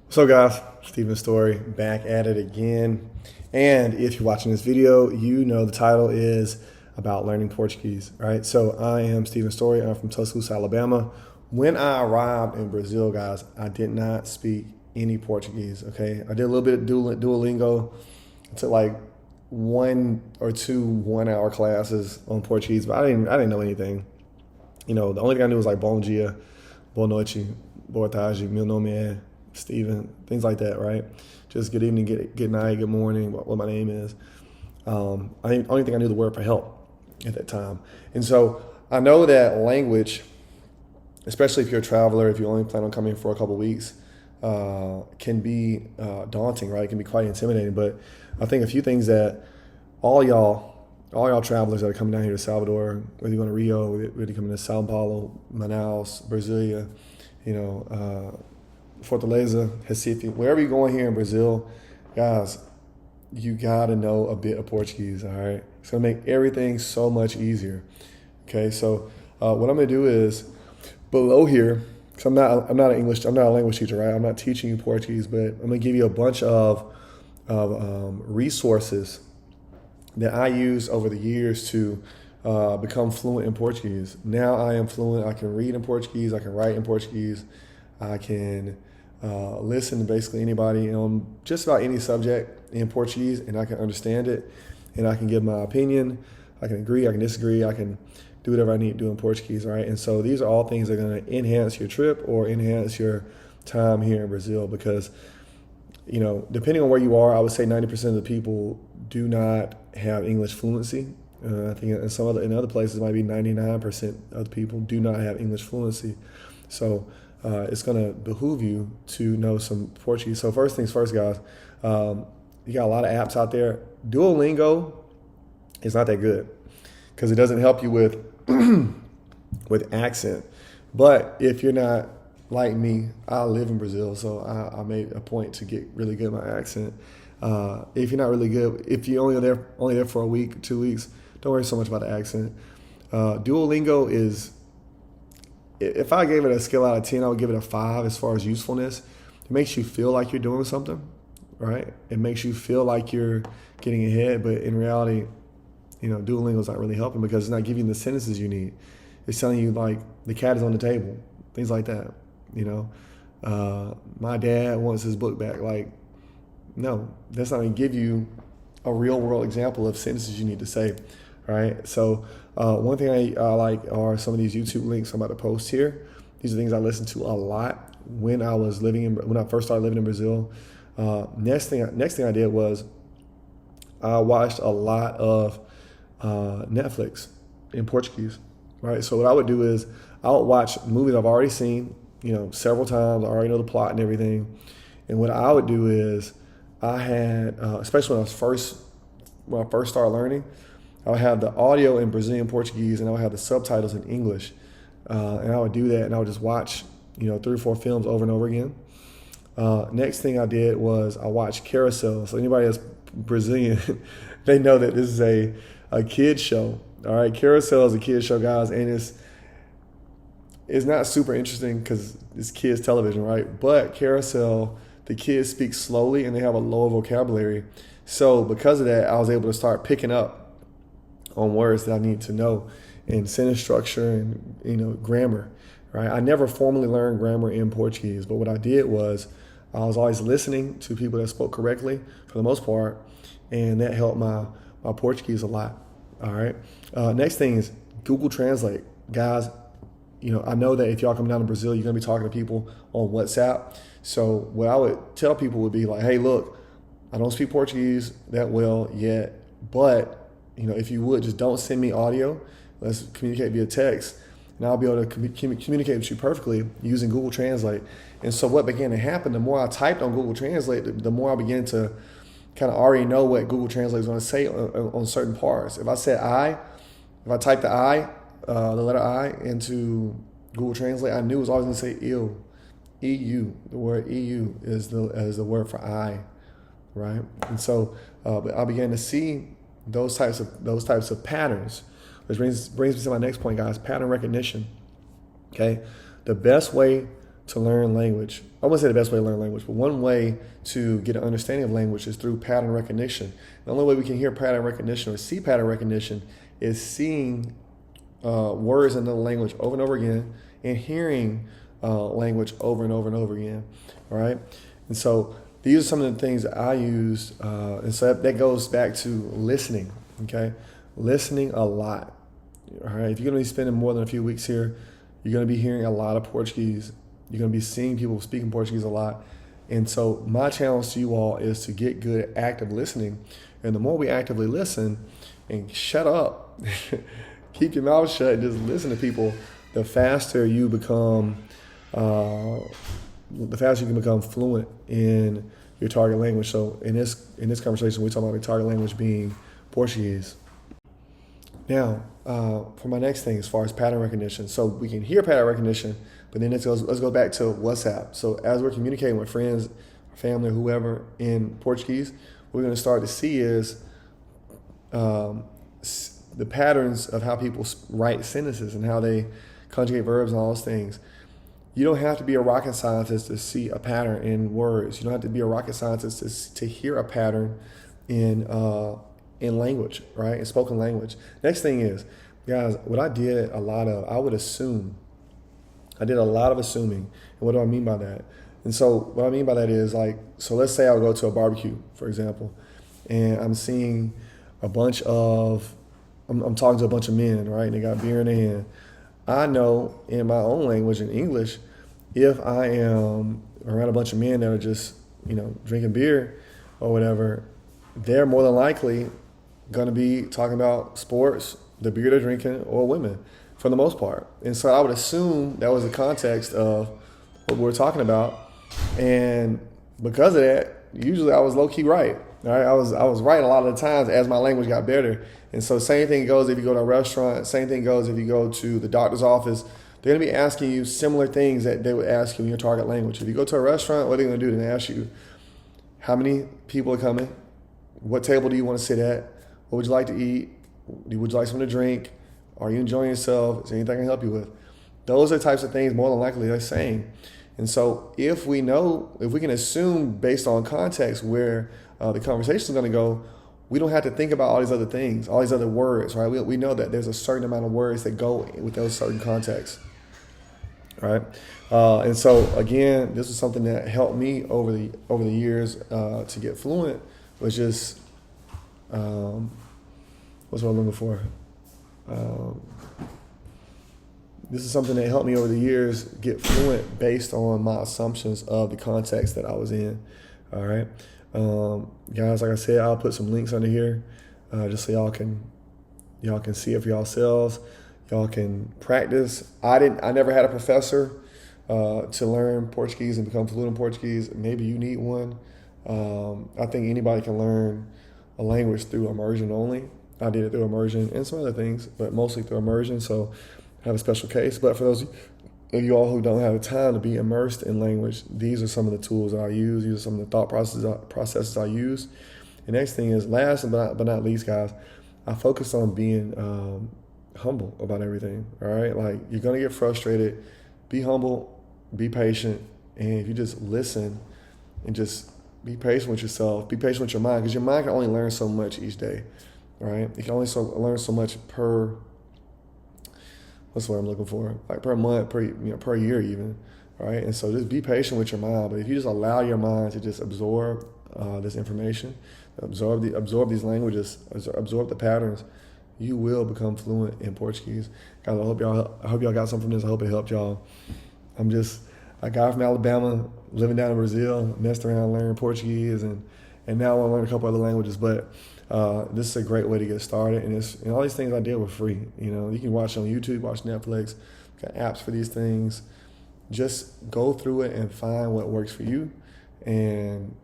So guys, Stephen Story back at it again. And if you're watching this video, you know the title is about learning Portuguese, right? So I am Stephen Story. I'm from Tuscaloosa, Alabama. When I arrived in Brazil, guys, I did not speak any Portuguese, okay? I did a little bit of Duolingo. I took like 1 or 2 1-hour classes on Portuguese, but I didn't know anything. You know, the only thing I knew was like bom dia, boa noite, boa tarde, meu nome é Steven, things like that, right? Just good evening, good night, good morning, what my name is. I think the only thing I knew the word for help at that time. And so I know that language, especially if you're a traveler, if you only plan on coming for a couple of weeks, can be daunting, right? It can be quite intimidating. But I think a few things that all y'all travelers that are coming down here to Salvador, whether you're going to Rio, whether you're coming to Sao Paulo, Manaus, Brasilia, Fortaleza, Recife, wherever you're going here in Brazil, guys, you got to know a bit of Portuguese, all right? It's going to make everything so much easier, okay? So what I'm going to do is below here, because I'm not a language teacher, right? I'm not teaching you Portuguese, but I'm going to give you a bunch of resources that I used over the years to become fluent in Portuguese. Now I am fluent. I can read in Portuguese. I can write in Portuguese. I can listen to basically anybody on just about any subject in Portuguese, and I can understand it, and I can give my opinion. I can agree. I can disagree. I can do whatever I need to do in Portuguese, right? And so these are all things that are going to enhance your trip or enhance your time here in Brazil because, you know, depending on where you are, I would say 90% of the people do not have English fluency. I think in other places it might be 99% of the people do not have English fluency. So it's going to behoove you to know some Portuguese. So first things first, guys, you got a lot of apps out there. Duolingo is not that good because it doesn't help you with with accent. But if you're not like me, I live in Brazil, so I made a point to get really good at my accent. If you're not really good, if you're only there for a week, 2 weeks, don't worry so much about the accent. Duolingo is, if I gave it a scale out of 10, I would give it a 5 as far as usefulness. It makes you feel like you're doing something, right? It makes you feel like you're getting ahead, but in reality, you know, Duolingo is not really helping because it's not giving you the sentences you need. It's telling you like the cat is on the table, things like that. You know, my dad wants his book back. Like, no, that's not going to give you a real world example of sentences you need to say, right? So one thing I like are some of these YouTube links I'm about to post here. These are things I listened to a lot when I first started living in Brazil. Next thing I did was I watched a lot of Netflix in Portuguese, right? So what I would do is I would watch movies I've already seen, you know, several times. I already know the plot and everything. And what I would do is I had, especially when I first started learning, I would have the audio in Brazilian Portuguese and I would have the subtitles in English. And I would do that and I would just watch, you know, 3 or 4 films over and over again. Next thing I did was I watched Carousel. So anybody that's Brazilian, they know that this is a kid show. All right, Carousel is a kid show, guys, and it's not super interesting because it's kids television, right? But Carousel, the kids speak slowly and they have a lower vocabulary. So because of that, I was able to start picking up on words that I need to know in sentence structure and, you know, grammar, right? I never formally learned grammar in Portuguese, but what I did was I was always listening to people that spoke correctly for the most part, and that helped my Portuguese a lot. All right. Next thing is Google Translate. Guys, you know, I know that if y'all come down to Brazil, you're going to be talking to people on WhatsApp. So what I would tell people would be like, hey, look, I don't speak Portuguese that well yet, but, you know, if you would, just don't send me audio. Let's communicate via text, and I'll be able to communicate with you perfectly using Google Translate. And so what began to happen, the more I typed on Google Translate, the more I began to kind of already know what Google Translate is going to say on certain parts. If I typed the letter I into Google Translate, I knew it was always going to say "eu," EU. The word EU is the word for I, right? And so, but I began to see those types of patterns, which brings me to my next point, guys: pattern recognition. Okay, the best way to learn language. I wouldn't say the best way to learn language, but one way to get an understanding of language is through pattern recognition. The only way we can hear pattern recognition or see pattern recognition is seeing words in another language over and over again and hearing language over and over and over again. All right. And so these are some of the things that I use. And so that goes back to listening. Okay. Listening a lot. All right. If you're going to be spending more than a few weeks here, you're going to be hearing a lot of Portuguese. You're going to be seeing people speaking Portuguese a lot. And so my challenge to you all is to get good at active listening. And the more we actively listen and shut up, keep your mouth shut and just listen to people, the faster you become, the faster you can become fluent in your target language. So in this conversation, we're talking about the target language being Portuguese. Now, for my next thing, as far as pattern recognition, so we can hear pattern recognition, but then let's go back to WhatsApp. So as we're communicating with friends, family, or whoever in Portuguese, what we're going to start to see is the patterns of how people write sentences and how they conjugate verbs and all those things. You don't have to be a rocket scientist to see a pattern in words. You don't have to be a rocket scientist to hear a pattern in language, right? In spoken language. Next thing is, guys, what I did a lot of, I would assume. I did a lot of assuming. And what do I mean by that? And so what I mean by that is so let's say I'll go to a barbecue, for example, and I'm seeing I'm talking to a bunch of men, right? And they got beer in their hand. I know in my own language, in English, if I am around a bunch of men that are just, drinking beer or whatever, they're more than likely going to be talking about sports, the beer they're drinking, or women for the most part. And so I would assume that was the context of what we were talking about. And because of that, usually I was low-key right. All right, I was right a lot of the times as my language got better. And so same thing goes if you go to a restaurant, same thing goes if you go to the doctor's office. They're going to be asking you similar things that they would ask you in your target language. If you go to a restaurant, what are they going to do? They're going to ask you, how many people are coming? What table do you want to sit at? What would you like to eat? Would you like something to drink? Are you enjoying yourself? Is there anything I can help you with? Those are the types of things more than likely they're saying. And so if we can assume based on context where the conversation is going to go, we don't have to think about all these other things, all these other words, right? We know that there's a certain amount of words that go with those certain contexts, right? And so again, this is something that helped me over the years to get fluent, was just what's what I'm looking for. This is something that helped me over the years get fluent based on my assumptions of the context that I was in. All right. Guys, like I said, I'll put some links under here just so y'all can see it for yourselves. Y'all can practice. I never had a professor to learn Portuguese and become fluent in Portuguese. Maybe you need one. I think anybody can learn a language through immersion only. I did it through immersion and some other things, but mostly through immersion. So I have a special case. But for those of you all who don't have the time to be immersed in language, these are some of the tools that I use. These are some of the thought processes I use. The next thing is, last but not least, guys, I focus on being humble about everything. All right, like, you're gonna get frustrated. Be humble, be patient, and if you just listen and just be patient with yourself, be patient with your mind, because your mind can only learn so much each day. All right, you can only learn so much per. What's what I'm looking for? Like per month, per year even. All right, and so just be patient with your mind. But if you just allow your mind to just absorb this information, absorb these languages, absorb the patterns, you will become fluent in Portuguese. Guys, I hope y'all got something from this. I hope it helped y'all. I'm just a guy from Alabama living down in Brazil, messed around learning Portuguese, and now I want to learn a couple other languages. But this is a great way to get started, and all these things I did were free. You can watch on YouTube, watch Netflix, got apps for these things. Just go through it and find what works for you, and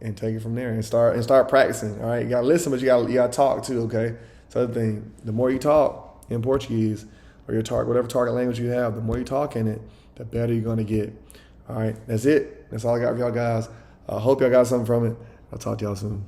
take it from there, and start practicing. All right, you gotta listen, but you gotta talk too. Okay, so the thing, the more you talk in Portuguese or whatever target language you have, the more you talk in it, the better you're gonna get. All right, that's it. That's all I got for y'all guys. I hope y'all got something from it. I'll talk to y'all soon.